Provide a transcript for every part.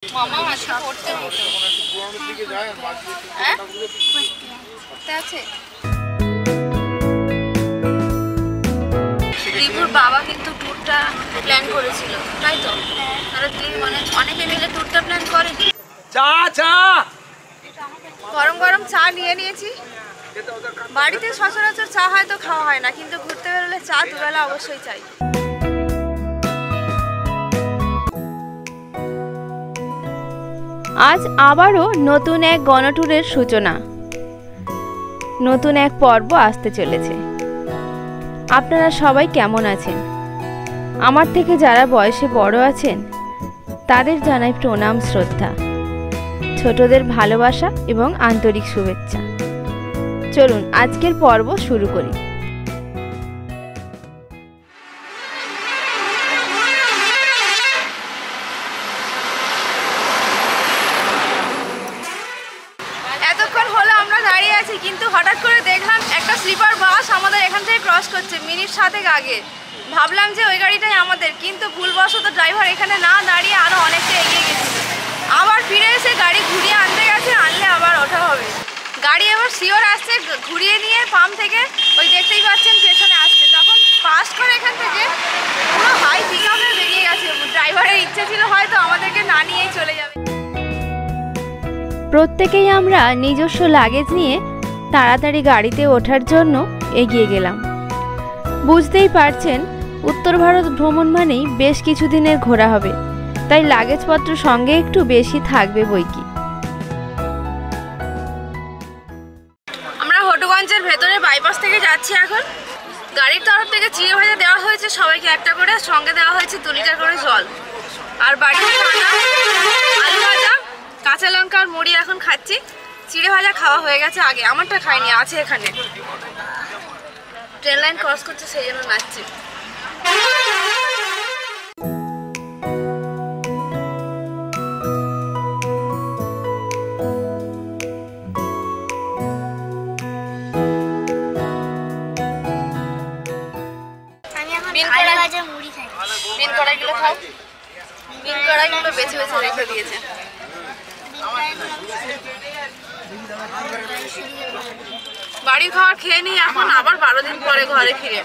মামা আজকে পড়তে হতো। হ্যাঁ পড়তে আছে। রিপুর বাবা কিন্তু ট্যুরটা প্ল্যান করেছিল, তাই তো? তারা মানে অনেকে মিলে ট্যুরটা প্ল্যান করে। চা চা গরম গরম চা নিয়ে নিয়েছি। বাড়িতে সচরাচর চা হয়তো খাওয়া হয় না, কিন্তু ঘুরতে বেরোলে চা দুবেলা অবশ্যই চাই। আজ আবারও নতুন এক গণট্যুরের সূচনা, নতুন এক পর্ব আসতে চলেছে। আপনারা সবাই কেমন আছেন? আমার থেকে যারা বয়সে বড় আছেন তাদের জানাই প্রণাম, শ্রদ্ধা, ছোটদের ভালোবাসা এবং আন্তরিক শুভেচ্ছা। চলুন আজকের পর্ব শুরু করি। এতক্ষণ হলো আমরা দাঁড়িয়ে আছি, কিন্তু হঠাৎ করে দেখলাম একটা স্লিপার বাস আমাদের এখান থেকে ক্রস করছে মিনিট 7 আগে। ভাবলাম যে ওই গাড়িটাই আমাদের, কিন্তু ভুলবশত ড্রাইভার এখানে না দাঁড়িয়ে আরও অনেকটা এগিয়ে গেছে। আবার ফিরে এসে গাড়ি ঘুরিয়ে আনতে গেছে, আনলে আবার ওঠা হবে। গাড়ি এবার শিওর আসছে, ঘুরিয়ে নিয়ে পাম্প থেকে ওই দেখতেই পাচ্ছেন পেছনে আসছে, তখন পাস করে এখান থেকে পুরো হাই পিকআপে বেরিয়ে গেছে। ড্রাইভারের ইচ্ছে ছিল হয়তো আমাদেরকে না নিয়েই চলে যাবে। প্রত্যেকেই আমরা নিজস্ব লাগেজ নিয়ে তাড়াতাড়ি গাড়িতে ওঠার জন্য এগিয়ে গেলাম। বুঝতেই পারছেন, উত্তর ভারত ভ্রমণ মানেই বেশ কিছুদিনের ঘোরা হবে, তাই লাগেজপত্র সঙ্গে একটু বেশি থাকবে বইকি। আমরা হটুগঞ্জের ভেতরে বাইপাস থেকে যাচ্ছি এখন। গাড়ির তরফ থেকে চিড়ে ভাজা দেওয়া হয়েছে সবাইকে একটা করে, সঙ্গে দেওয়া হয়েছে 2 লিটার করে জল। আর বাড়ি থেকে আনা আলু ভাজা, কাঁচা লঙ্কা আর মুড়ি এখন খাচ্ছি। চিড়ে ভাজা খাওয়া হয়ে গেছে আগে, আমারটা খাইনি, আছে এখানে। ট্রেন লাইন ক্রস করছে সেই জন্য নাচছি। বিন কড়াইগুলো খাও, বিন কড়াইগুলো বেছে বেছে রেখে দিয়েছে। বাড়ির খাবার খেয়ে নিই এখন, আবার 12 দিন পরে ঘরে ফিরে।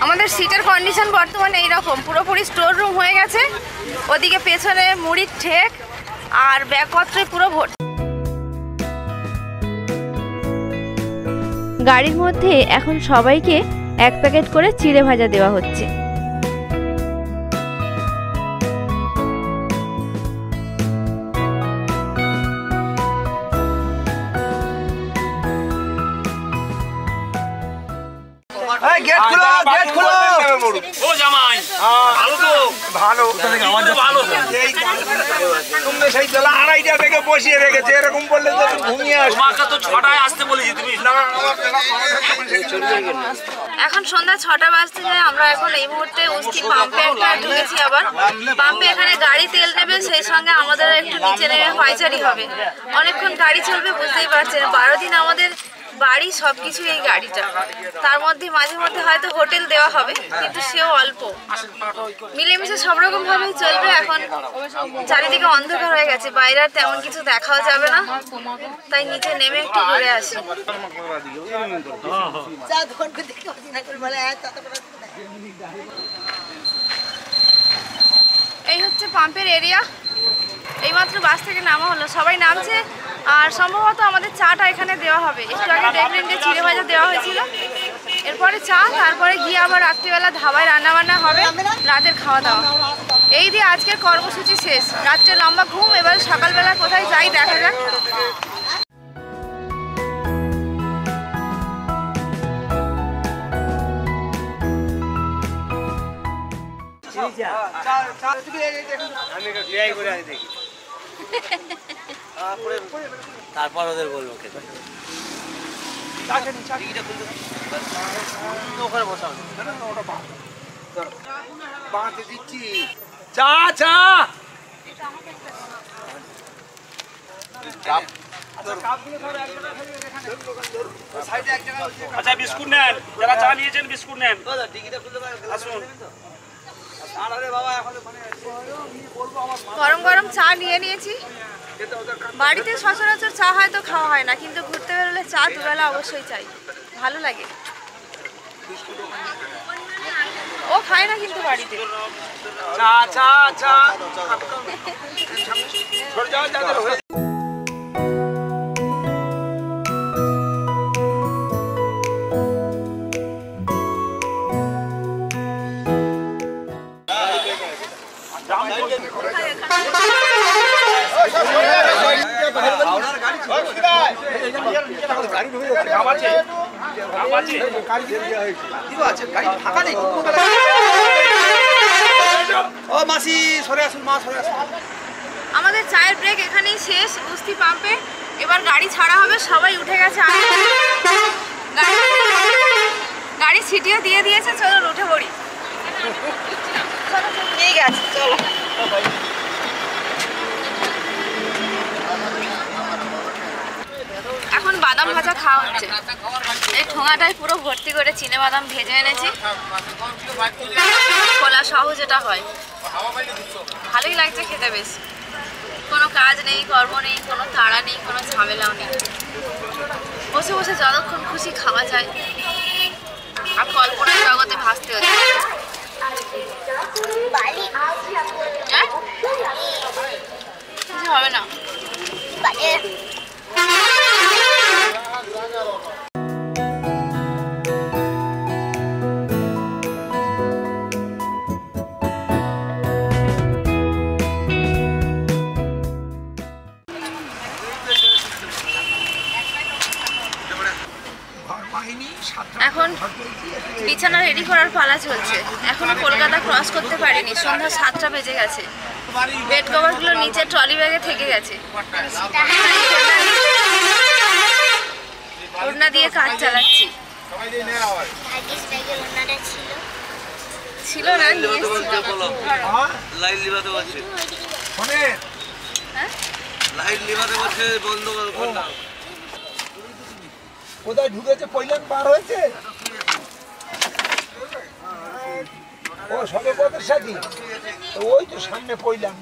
আমাদের সিটের কন্ডিশন বর্তমানে এইরকম, পুরোপুরি স্টোর রুম হয়ে গেছে। ওদিকে পেছনে মুড়ির ঠেক আর ব্যাগপত্রে পুরো ভর্তি। গাড়ির মধ্যে এখন সবাইকে 1 প্যাকেট করে চিড়ে ভাজা দেওয়া হচ্ছে। গেট খুলো, গেট খুলো। ও জামাই ভালো তো? ভালো ভালো। তুমি সেই বেলা 2:30 থেকে বসিয়ে রেখেছে, এরকম বললে তো ঘুমিয়ে আসবে। তোমাকে তো 6টায় আসতে বলেছি, তুমি এখন সন্ধ্যা 6টা বাজতে যায়। আমরা এখন এই মুহূর্তে উস্তি পাম্পে একটা ঢুকেছি। আবার পাম্পে এখানে গাড়ি তেল নেবে, সেই সঙ্গে আমাদের একটু নিচে নেমে পাইচারি হবে। অনেকক্ষণ গাড়ি চলবে, বুঝতেই পারছেন। 12 দিন আমাদের বাড়ি সবকিছু এই গাড়িটা, তার মধ্যে মাঝে মধ্যে হয়তো হোটেল দেওয়া হবে, কিন্তু সেও অল্প। মিলেমিশে সব রকম ভাবেই চলবে। এখন চারিদিকে অন্ধকার হয়ে গেছে, বাইরে আর তেমন কিছু দেখাও যাবে না, তাই নিচে নেমে একটু ঘুরে আসি। এই হচ্ছে পাম্পের এরিয়া। এইমাত্র বাস থেকে নামা হলো, সবাই নামছে। আর সম্ভবত আমাদের চাটা এখানে দেওয়া হবে। একটু আগে দেখলেন যে চিড়ে ভাজা দেওয়া হয়েছিল, এরপরে চা, তারপরে গিয়ে আবার রাত্রিবেলা ধাবায় রান্নাবান্না হবে, রাতের খাওয়া দাওয়া। এই দিয়ে আজকের কর্মসূচি শেষ। রাত্রে লম্বা ঘুম, এবার সকালবেলা কোথায় যাই দেখা যাক। তারপর ওদের বলবো খেতে। ওখানে বসা চা চা আচ্ছা বিস্কুট নেন, যারা চা নিয়েছেন বিস্কুট নেন। আসুন। গরম গরম চা নিয়ে নিয়েছি। বাড়িতে সচরাচর চা হয়তো খাওয়া হয় না, কিন্তু ঘুরতে বেরোলে চা দুবেলা অবশ্যই চাই, ভালো লাগে। ও খায় না কিন্তু বাড়িতে। চা চা চা সরে যাও যাদের হয়ে আমাদের চায়ের ব্রেক এখানেই শেষ উস্তি পাম্পে। এবার গাড়ি ছাড়া হবে, সবাই উঠে গেছে। গাড়ি ছিটিয়ে দিয়ে দিয়েছে, চলো উঠে পড়ি। ঠিক আছে চলো। এখন বাদাম ভাজা খাওয়া হচ্ছে। এই ঠোঙাটায় পুরো ভর্তি করে চিনে বাদাম ভেজে এনেছি, খোলা সহ যেটা হয়। ভালোই লাগছে খেতে বেশ। কোনো কাজ নেই, কর্ম নেই, কোনো তাড়া নেই, কোনো ঝামেলাও নেই। বসে বসে যতক্ষণ খুশি খাওয়া যায়, আর কল্পনার জগতে ভাসতে হচ্ছে। কিছু হবে না। এখন বিছানা রেডি করার পালা চলছে। এখনো কলকাতা ক্রস করতে পারিনি, সন্ধ্যা 7টা বেজে গেছে। বেড কভারগুলো নিচে ট্রলি ব্যাগে থেকে গেছে। ওড়না দিয়ে কাজ চালাচ্ছি। ছিল না, নিয়ে লাইট লিভাতে বলছে, হ্যাঁ লাইট লিভাতে বলছে বন্ধ করো না। কোথায় ঢুকেছে? পয়লান পার হয়েছে। ও সবে পথের সাথে ওই তো সামনে পয়লান।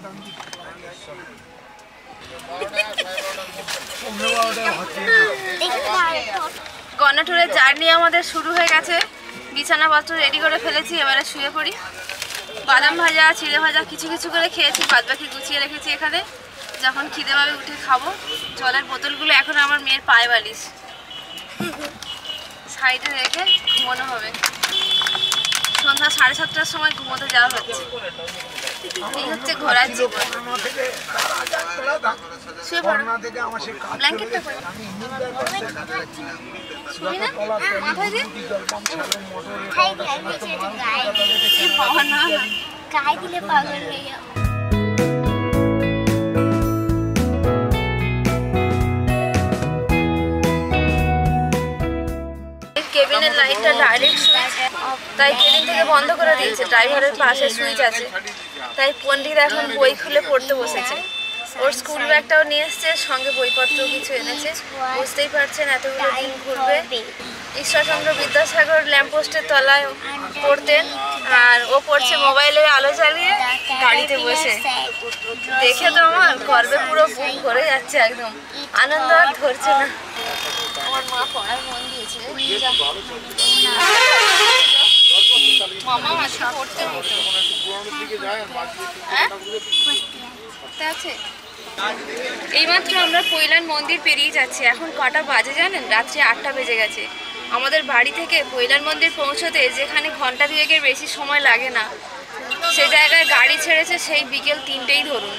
গণটুরের জার্নি আমাদের শুরু হয়ে গেছে। বিছানাপত্র রেডি করে ফেলেছি, এবারে শুয়ে পড়ি। বাদাম ভাজা, চিড়ে ভাজা কিছু কিছু করে খেয়েছি, বাদবাকি গুছিয়ে রেখেছি এখানে। যখন খিদে পাবে উঠে খাবো। জলের বোতলগুলো এখন আমার মেয়ের পায়ে বালিশ, সাইডে রেখে ঘুমানো হবে। সন্ধ্যা 7:30টার সময় ঘুমোতে যাওয়া হচ্ছে। এই হচ্ছে ঘোরার জীবন। শুয়ে পড়ো, ব্ল্যাঙ্কেটটা পরে শুই না, মাথায় দিয়ে গায়ে দিলে পাগল হয়ে যাবো। কেবিনের লাইটটা ডাইরেক্ট সুইচ, তাই কেবিন থেকে বন্ধ করে দিয়েছে। ড্রাইভারের পাশে সুইচ আছে, তাই পণ্ডিত এখন বই খুলে পড়তে বসেছে। ওর স্কুল ব্যাগটাও নিয়ে এসছে, সঙ্গে বইপত্র কিছু এনেছে। বুঝতেই পারছেন এতগুলো দিন ঘুরবে। ঈশ্বরচন্দ্র বিদ্যাসাগর ল্যাম্পপোস্টের তলায় পড়তেন, আর ও পড়ছে মোবাইলের আলো জ্বালিয়ে গাড়িতে বসে। দেখে তো আমার গর্বে পুরো বুক ভরে যাচ্ছে, একদম আনন্দ আর ধরছে না। আমার মা পড়ায় মন দিয়েছে। মামা আজকে পড়তে হতো। হ্যাঁ পড়তে আছে। এইমাত্র আমরা পৈলান মন্দির পেরিয়ে যাচ্ছি। এখন কটা বাজে জানেন? রাত্রি 8টা বেজে গেছে। আমাদের বাড়ি থেকে পৈলান মন্দির পৌঁছতে যেখানে ঘন্টা দুয়েকের বেশি সময় লাগে না, সে জায়গায় গাড়ি ছেড়েছে সেই বিকেল 3টেই ধরুন।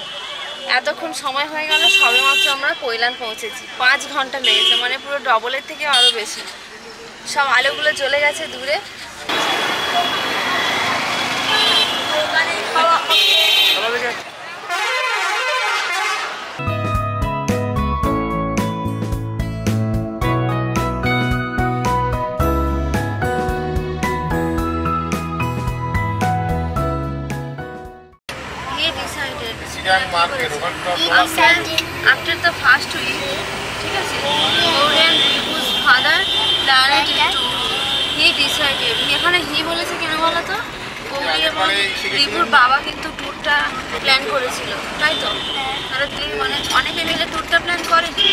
এতক্ষণ সময় হয়ে গেল, সবেমাত্র আমরা পৈলান পৌঁছেছি। 5 ঘন্টা লেগেছে, মানে পুরো ডবলের থেকে আরও বেশি। সব আলোগুলো চলে গেছে দূরে। After the first week, ঠিক আছে, Gaudian Ripu's father planned to he decided, এখানে হি বলেছে কেন বলো তো? গৌরী এবং রিপুর বাবা কিন্তু ট্যুরটা প্ল্যান করেছিল, তাই তো? তারা মানে অনেকে মিলে ট্যুরটা প্ল্যান করেনি,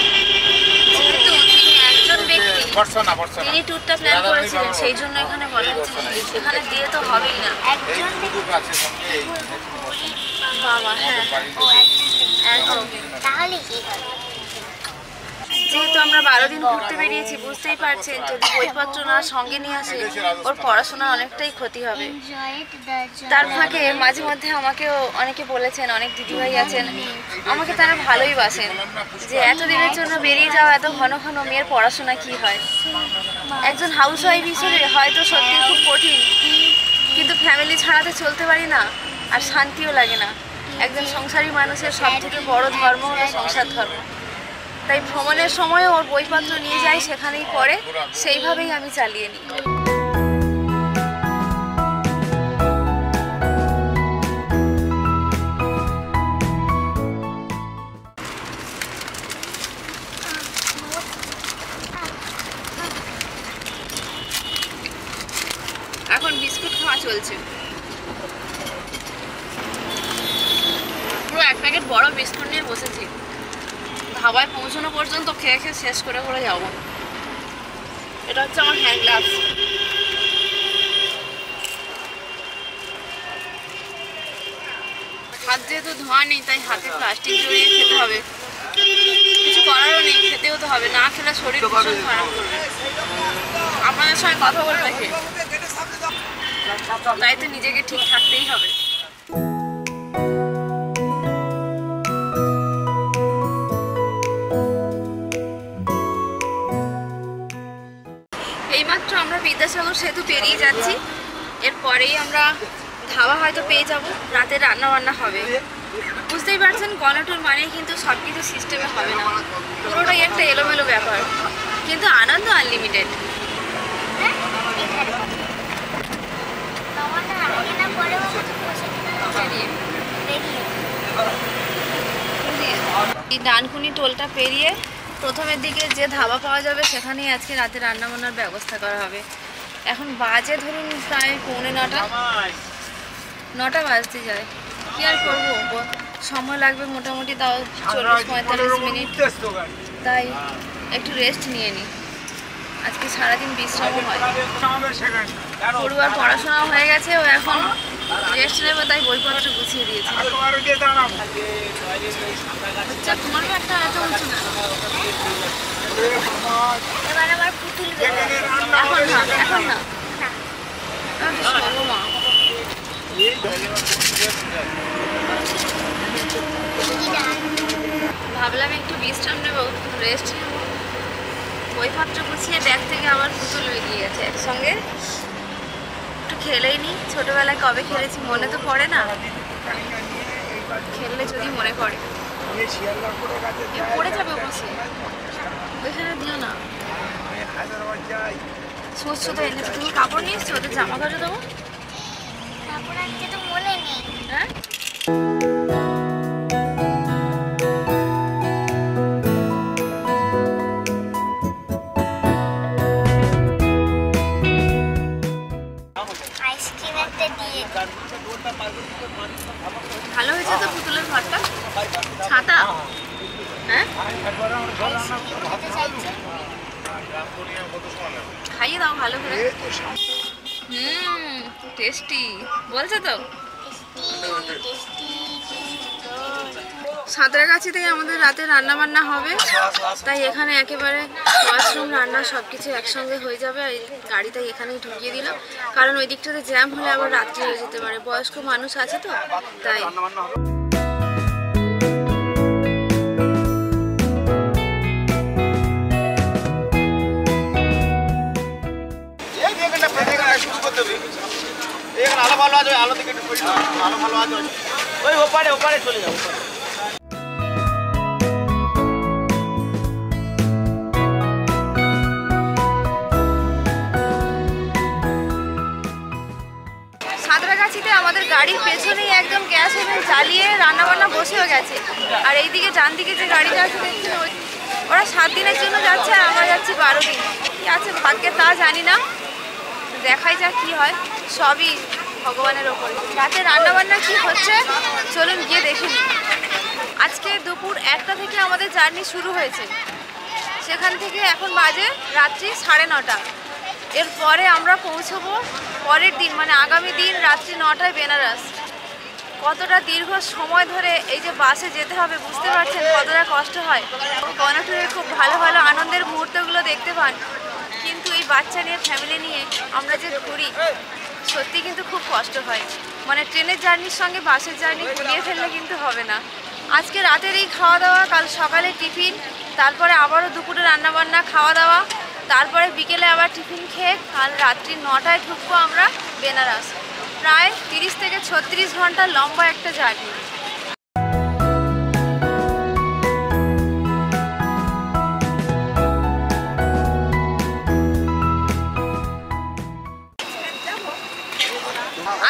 যেহেতু তিনি একজন ব্যক্তি তিনি ট্যুরটা প্ল্যান করেছিলেন, সেই জন্য এখানে বলা হচ্ছে এখানে দিয়ে তো হবেই না। বাবা, হ্যাঁ একদম। তাহলে কি যেহেতু আমরা 12 দিন ঘুরতে বেরিয়েছি, বুঝতেই পারছেন যদি বইপত্র না সঙ্গে নিয়ে আসে ওর পড়াশোনার অনেকটাই ক্ষতি হবে। তার ফাঁকে মাঝে মধ্যে আমাকেও অনেকে বলেছেন, অনেক দিদিভাই আছেন আমাকে তারা ভালোই বাসেন, যে এতদিনের জন্য বেরিয়ে যাওয়া, এত ঘন ঘন মেয়ের পড়াশোনা কি হয়। একজন হাউস ওয়াইফ হিসেবে হয়তো সত্যি খুব কঠিন, কিন্তু ফ্যামিলি ছাড়াতে চলতে পারি না, আর শান্তিও লাগে না। একজন সংসারী মানুষের সব থেকে বড় ধর্ম হলো সংসার ধর্ম। তাই ভ্রমণের সময় ওর বইপত্র নিয়ে যাই, সেখানেই পড়ে, সেইভাবেই আমি চালিয়ে নিই। এখন বিস্কুট খাওয়া চলছে, পুরো 1 প্যাকেট বড় বিস্কুট নিয়ে বসেছি। ধাবায় পৌঁছানো পর্যন্ত খেয়ে খেয়ে শেষ করে করে যাবো। এটা হচ্ছে আমার হ্যান্ড গ্লাভস। হাত যেহেতু ধোয়া নেই, তাই হাতে প্লাস্টিক জড়িয়ে খেতে হবে। কিছু করারও নেই, খেতেও তো হবে, না খেলে শরীর ভীষণ খারাপ করবে। আপনাদের সঙ্গে কথা বলে রেখে, তাই তো নিজেকে ঠিক থাকতেই হবে। এইমাত্র আমরা বিদ্যাসাগর সেতু পেরিয়ে যাচ্ছি, এরপরেই আমরা ধাবা হয়তো পেয়ে যাব, রাতে রান্না বান্না হবে। বুঝতেই পারছেন গণটুর মানেই কিন্তু সব কিছু সিস্টেমে হবে না, পুরোটাই একটা এলোমেলো ব্যাপার, কিন্তু আনন্দ আনলিমিটেড। এই ডানকুনি টোলটা পেরিয়ে প্রথমের দিকে যে ধাবা পাওয়া যাবে সেখানেই আজকে রাতে রান্নাবান্নার ব্যবস্থা করা হবে। এখন বাজে ধরুন প্রায় 9:45 বাজতে যায়, কি আর করবো, সময় লাগবে মোটামুটি তাও 40-45 মিনিট, তাই একটু রেস্ট নিয়ে নিই। আজকে সারাদিন বিশ্রামও হয়, পড়ুয়ার পড়াশোনাও হয়ে গেছে, ও এখন রেস্ট নেবে, তাই বইপত্র গুছিয়ে দিয়েছে। তোমারও একটা এত উঁচু না, এবার আমার পুতুল বেলা এখন না, এখন না, মা। ভাবলাম একটু বিশ্রাম নেবো, রেস্ট নেবো, বইপত্র গুছিয়ে ব্যাগ থেকে আবার পুতুল বেরিয়ে গেছে একসঙ্গে। একটু খেলেই নি, ছোটবেলায় কবে খেলেছি মনে তো পড়ে না, খেললে যদি মনে পড়ে। পড়ে যাবে অবশ্যই, ওইখানে দিও না। সুস্থ তো এনেছো, তুমি কাপড় নিয়ে এসছো, ওদের জামা কাপড় দেবো। কাপড় আনতে তো মনে নেই। হ্যাঁ, আইসক্রিম একটা দিয়ে ভালো হয়েছে তো পুতুলের ঘরটা, ছাতা। হ্যাঁ, খেতে চাইছে। খাইয়ে দাও ভালো করে। টেস্টি বলছে তো। সাঁতরাগাছিতেই আমাদের রাতে রান্না বান্না হবে, তাই এখানে একেবারে ওয়াশরুম রান্না সব কিছু একসঙ্গে হয়ে যাবে। এই গাড়িটাই এখানেই ঢুকিয়ে দিল, কারণ ওই দিকটাতে জ্যাম হলে আবার রাত্রি হয়ে যেতে পারে, বয়স্ক মানুষ আছে তো, তাই। আলো ভালো আছে, আলো থেকে একটু আলো ভালো আছে, ওই ওপারে চলে যাও। সাঁতরাগাছিতে আমাদের গাড়ির পেছনেই একদম গ্যাস গ্যাস ওভেন জ্বালিয়ে রান্নাবান্না বসেও গেছে। আর এইদিকে ডান দিকে যে গাড়িটা আছে দেখছেন, ওরা 7 দিনের জন্য যাচ্ছে আর আমরা যাচ্ছি 12 দিন। কি আছে ভাগ্যে তা জানি না, দেখাই যাক কি হয়, সবই ভগবানের ওপর। রাতে রান্নাবান্না কি হচ্ছে চলুন গিয়ে দেখে নিই। আজকে দুপুর 1টা থেকে আমাদের জার্নি শুরু হয়েছে, সেখান থেকে এখন বাজে রাত্রি 9:30। এরপরে আমরা পৌঁছবো পরের দিন মানে আগামী দিন রাত্রি 9টায় বেনারস। কতটা দীর্ঘ সময় ধরে এই যে বাসে যেতে হবে বুঝতে পারছেন কতটা কষ্ট হয়। গণটুরে খুব ভালো ভালো আনন্দের মুহূর্তগুলো দেখতে পান, কিন্তু এই বাচ্চা নিয়ে ফ্যামিলি নিয়ে আমরা যে ঘুরি সত্যি কিন্তু খুব কষ্ট হয়। মানে ট্রেনের জার্নির সঙ্গে বাসের জার্নি গুলিয়ে ফেললে কিন্তু হবে না। আজকে রাতের এই খাওয়া দাওয়া, কাল সকালে টিফিন, তারপরে আবারও দুপুরে রান্নাবান্না খাওয়া দাওয়া, তারপরে বিকেলে আবার টিফিন খেয়ে কাল রাত্রি 9টায় ঢুকবো আমরা বেনারস। প্রায় 30 থেকে 36 ঘন্টা লম্বা একটা জার্নি।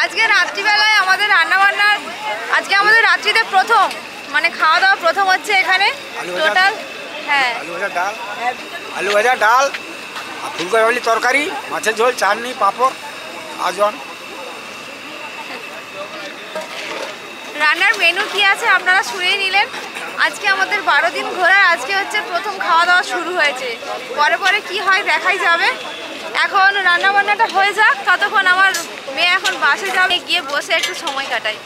আজকে রাত্রিবেলায় আমাদের রান্নাবান্নার আজকে আমাদের রাত্রিতে প্রথম মানে খাওয়া দাওয়া প্রথম হচ্ছে এখানে টোটাল। হ্যাঁ, আলু ভাজা, ডাল, ফুলকপি তরকারি, মাছের ঝোল, চাটনি, পাঁপড়, আজন। রান্নার মেনু কি আছে আপনারা শুনেই নিলেন। আজকে আমাদের 12 দিন ঘোরার আজকে হচ্ছে প্রথম খাওয়া দাওয়া শুরু হয়েছে, পরে পরে কি হয় দেখাই যাবে। এখন রান্নাবান্নাটা হয়ে যাক, ততক্ষণ আমার মেয়ে এখন বাসে যাবে, গিয়ে বসে একটু সময় কাটাই।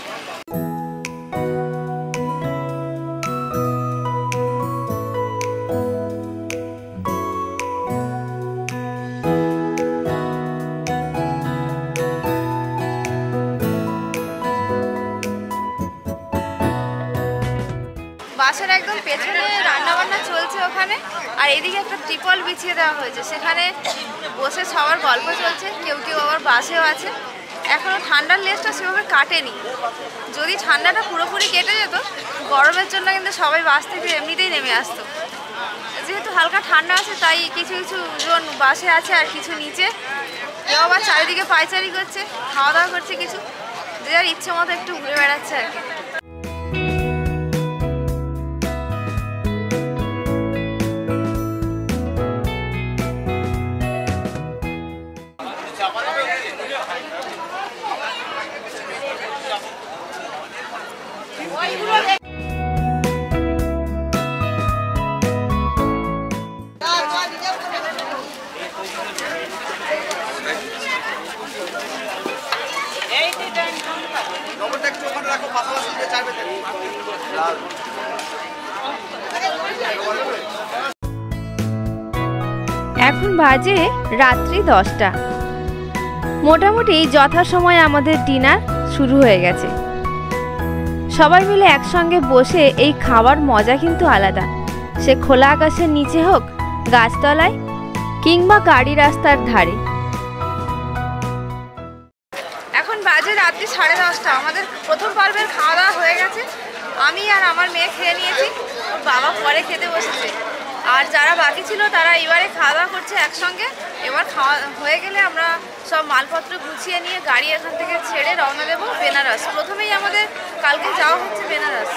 বাসের একদম পেছনে রান্নাবান্না চলছে ওখানে, আর এদিকে একটা ত্রিপল বিছিয়ে দেওয়া হয়েছে, সেখানে বসে সবার গল্প চলছে, কেউ কেউ আবার বাসেও আছে। এখনও ঠান্ডার লেজটা সেভাবে কাটেনি, যদি ঠান্ডাটা পুরোপুরি কেটে যেত গরমের জন্য কিন্তু সবাই বাস থেকে এমনিতেই নেমে আসতো। যেহেতু হালকা ঠান্ডা আছে তাই কিছু কিছু জন বাসে আছে আর কিছু নিচে, কেউ আবার চারিদিকে পায়চারি করছে, খাওয়া দাওয়া করছে, কিছু যে যার ইচ্ছে মতো একটু ঘুরে বেড়াচ্ছে আর কি। এখন বাজে রাত্রি 10টা। মোটামুটি যথাসময়ে আমাদের ডিনার শুরু হয়ে গেছে। সবাই মিলে একসঙ্গে বসে এই খাওয়ার মজা কিন্তু আলাদা, সে খোলা আকাশের নিচে হোক, গাছতলায় কিংবা গাড়ি রাস্তার ধারে। এখন বাজে রাত্রি 10:30। আমাদের প্রথম পর্বের খাওয়া দাওয়া হয়ে গেছে, আমি আর আমার মেয়ে খেয়ে নিয়েছি, ওর বাবা পরে খেতে বসেছে। আর যারা বাকি ছিল তারা এবারে খাওয়া দাওয়া করছে একসঙ্গে। এবার খাওয়া হয়ে গেলে আমরা সব মালপত্র গুছিয়ে নিয়ে গাড়ি এখান থেকে ছেড়ে রওনা দেবো বেনারস। প্রথমেই আমাদের কালকে যাওয়া হচ্ছে বেনারস।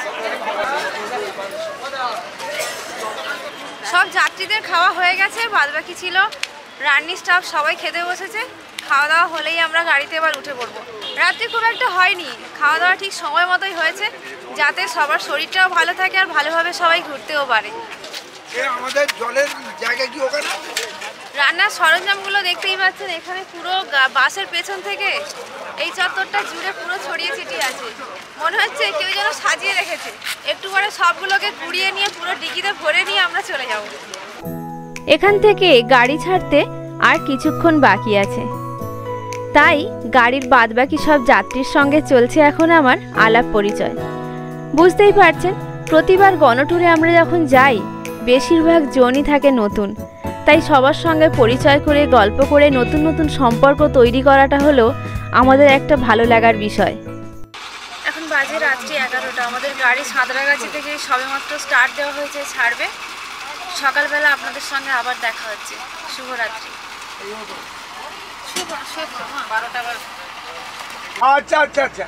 সব যাত্রীদের খাওয়া হয়ে গেছে, বাদবাকি ছিল রান্নি স্টাফ সবাই খেতে বসেছে। খাওয়া দাওয়া হলেই আমরা গাড়িতে এবার উঠে পড়বো। রাত্রি খুব একটা হয়নি, খাওয়া দাওয়া ঠিক সময় মতোই হয়েছে, যাতে সবার শরীরটাও ভালো থাকে আর ভালোভাবে সবাই ঘুরতেও পারে। আমাদের জলের জায়গা কি ওখানে? রান্নার সরঞ্জামগুলো দেখতেই পাচ্ছেন, এখানে পুরো বাসের পেছন থেকে এই চত্বরটা জুড়ে পুরো ছড়িয়ে ছিটিয়ে আছে, মনে হচ্ছে কেউ যেন সাজিয়ে রেখেছে। একটু পরে সবগুলোকে কুড়িয়ে নিয়ে পুরো ডিকিতে ভরে নিয়ে আমরা চলে যাব। এখান থেকে গাড়ি ছাড়তে আর কিছুক্ষণ বাকি আছে, তাই গাড়ির বাদবাকি সব যাত্রীর সঙ্গে চলছে এখন আমার আলাপ পরিচয়। বুঝতেই পারছেন, প্রতিবার গণটুরে আমরা যখন যাই বেশিরভাগ জনই থাকে নতুন, তাই সবার সঙ্গে পরিচয় করে গল্প করে নতুন নতুন সম্পর্ক তৈরি করাটা হলো আমাদের একটা ভালো লাগার বিষয়। এখন বাজে রাত্রি 11টা। আমাদের গাড়ি সাঁতরাগাছি থেকে সবেমাত্র স্টার্ট দেওয়া হয়েছে, ছাড়বে। সকালবেলা আপনাদের সঙ্গে আবার দেখা হচ্ছে। শুভরাত্রি। আচ্ছা আচ্ছা আচ্ছা,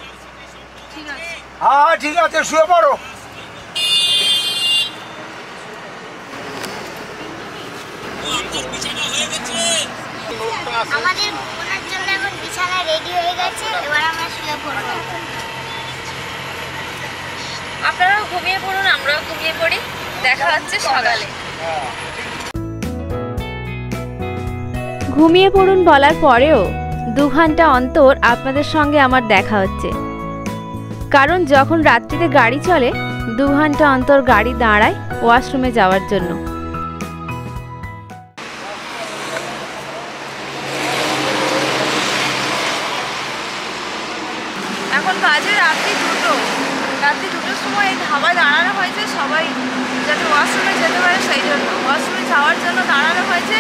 ঠিক আছে। হ্যাঁ ঠিক আছে, শুয়ে পড়ো। আমাদের ঘুমানোর জন্য এখন বিছানা রেডি হয়ে গেছে, এবার আমরা শুয়ে পড়বো। আপনারাও ঘুমিয়ে পড়ুন, আমরাও ঘুমিয়ে পড়ি। দেখা হচ্ছে সকালে। ঘুমিয়ে পড়ুন বলার পরেও 2 ঘন্টা অন্তর আপনাদের সঙ্গে আমার দেখা হচ্ছে, কারণ যখন রাত্রিতে গাড়ি চলে 2 ঘন্টা অন্তর গাড়ি দাঁড়ায় ওয়াশরুমে যাওয়ার জন্য। এখন বাজে রাত্রি 2টো। রাত্রি 2টোর সময় এই ধাবায় দাঁড়ানো হয়েছে, সবাই যাতে ওয়াশরুমে যেতে পারে সেই জন্য। ওয়াশরুমে যাওয়ার জন্য দাঁড়ানো হয়েছে।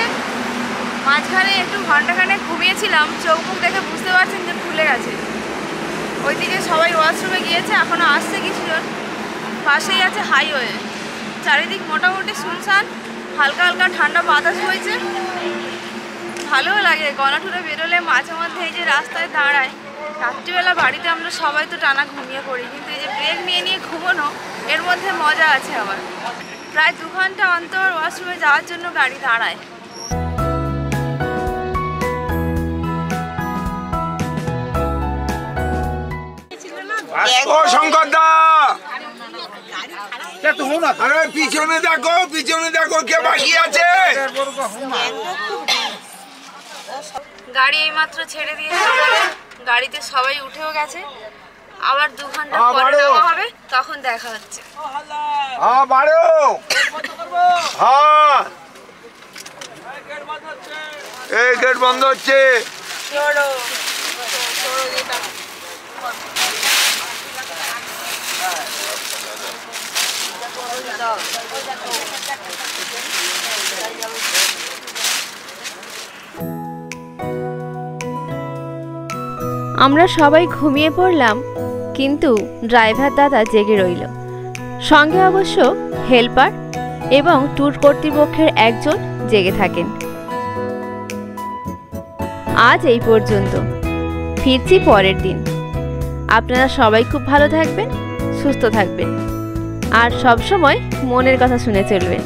মাঝখানে একটু ঘন্টাখানেক ঘুমিয়েছিলাম, চোখ মুখ দেখে বুঝতে পারছেন যে খুলে গেছে। ওইদিকে সবাই ওয়াশরুমে গিয়েছে, এখনও আসছে কিছুজন। পাশেই আছে হাইওয়ে, চারিদিক মোটামুটি শুনশান, হালকা হালকা ঠান্ডা বাতাস হয়েছে। ভালোও লাগে গণাটুরে বেরোলে। মাঝে মধ্যে এই যে রাস্তায় দাঁড়ায়, রাত্রিবেলা বাড়িতে আমরা সবাই তো টানা ঘুমিয়ে পড়ি, কিন্তু এই যে ব্রেক নিয়ে নিয়ে ঘুমোনো, এর মধ্যে মজা আছে আবার। প্রায় 2 ঘন্টা অন্তর ওয়াশরুমে যাওয়ার জন্য গাড়ি দাঁড়ায়। আসো শঙ্কর দা, আরে পিছনে দেখো, পিছনে দেখো কে বাকি আছে। গাড়ি এইমাত্র ছেড়ে দিয়েছে আমাদের, গাড়িতে সবাই উঠেও গেছে। আবার 2 ঘন্টা পরে নামা হবে, তখন দেখা হচ্ছে। হ্যাঁ বাড়ো, হ্যাঁ এই গেট বন্ধ হচ্ছে। আমরা সবাই ঘুমিয়ে পড়লাম, কিন্তু ড্রাইভার দাদা জেগে রইল। সঙ্গে অবশ্য হেল্পার এবং ট্যুর কর্তৃপক্ষের একজন জেগে থাকেন। আজ এই পর্যন্ত, ফিরছি পরের দিন। আপনারা সবাই খুব ভালো থাকবেন, সুস্থ থাকবেন, আর সবসময় মনের কথা শুনে চলবেন।